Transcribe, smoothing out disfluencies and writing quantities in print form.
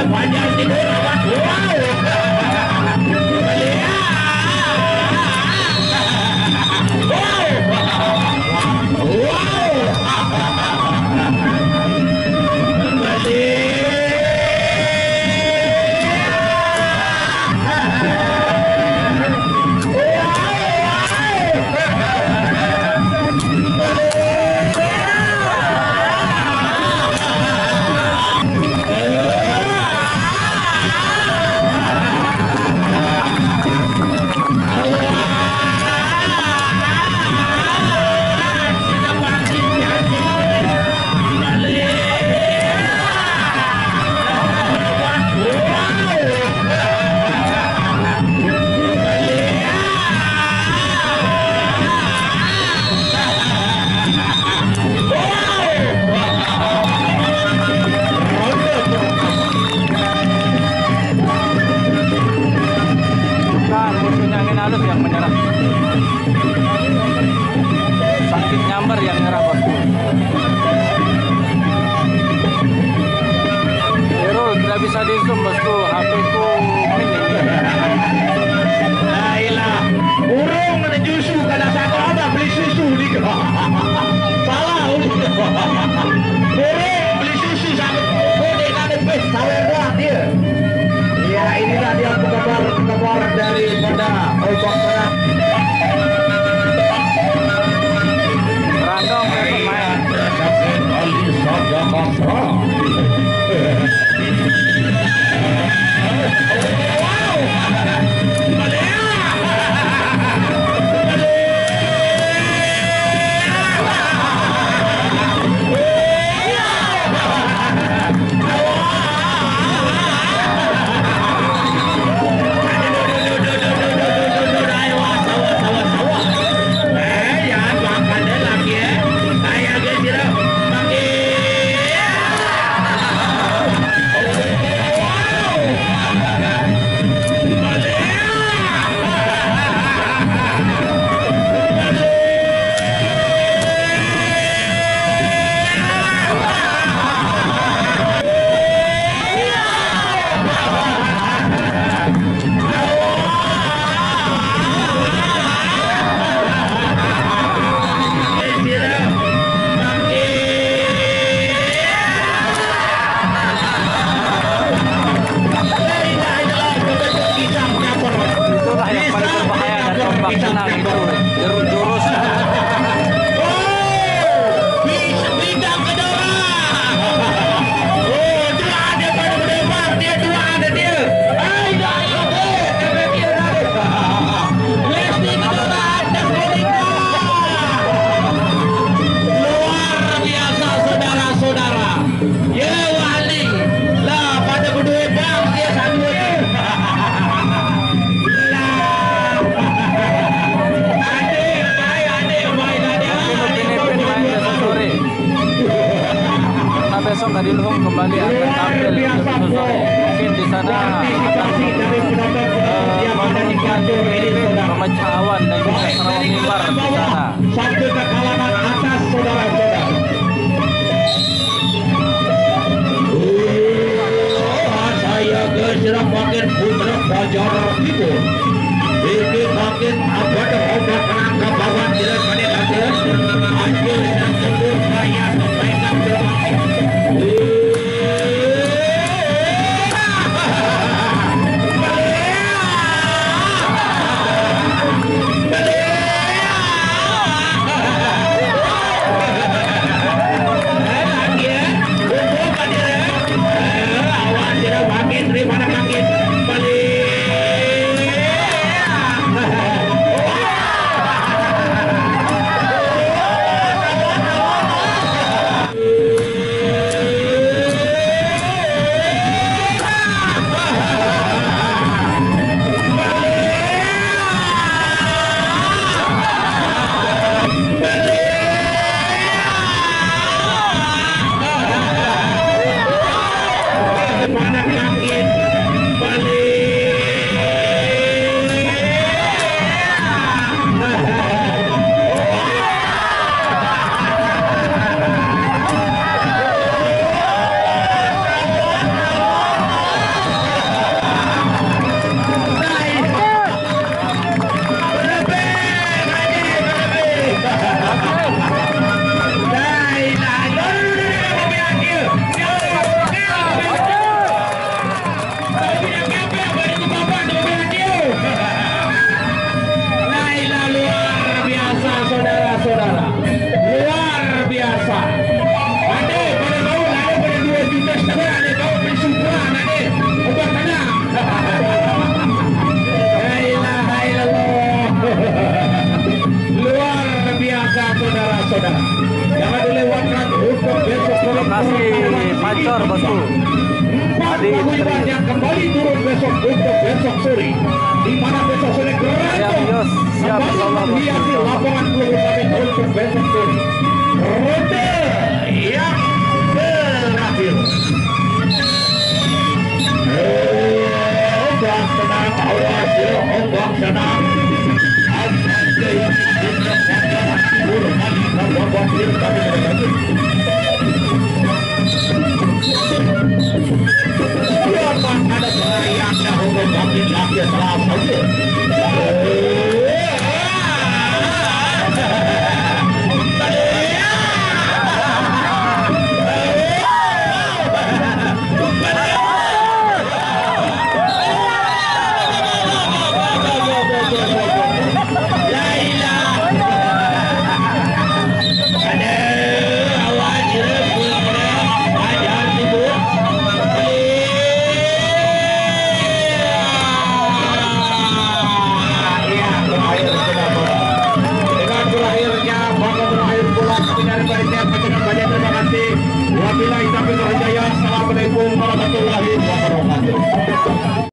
Panjang tidur awas. Bisa di zoom bosku, HP ku minim. Lailah, burung menuju susu kada satu ada beli susu di salah burung beli susu sama kode kada bes sawer doang dia. Ya inilah dia kabar daripada Obak Berat. Random ya pemain. Sakit kali saja kasra. Besok Tadi Luhung kembali akan tampil di episode sore. Mungkin di sana akan menurunkan pemecah awan dan juga Sarawak Mimbar di sana. Satu kekalangan atas saudara-saudara. Saya geserap makin putra Fajar Timur. Ini makin abad obat penangkap bawah tidak pada hasil. Hasil dan tentu saya sampaikan terima kasih. Pancor bosku. Adi Istri. Yang kembali turun besok untuk besok sore. Di mana besok sore Siap, Yos. Siap, insyaallah, bosku. menghiasi lapangan peluru kami untuk besok sore. Ronde yang terakhir. Ombak senang, awas ya, ombak senang. Ada perayaan untuk bangkit lagi setelah saja. Terima kasih. Wabillahi taufiq wal hidayah. Assalamualaikum warahmatullahi wabarakatuh.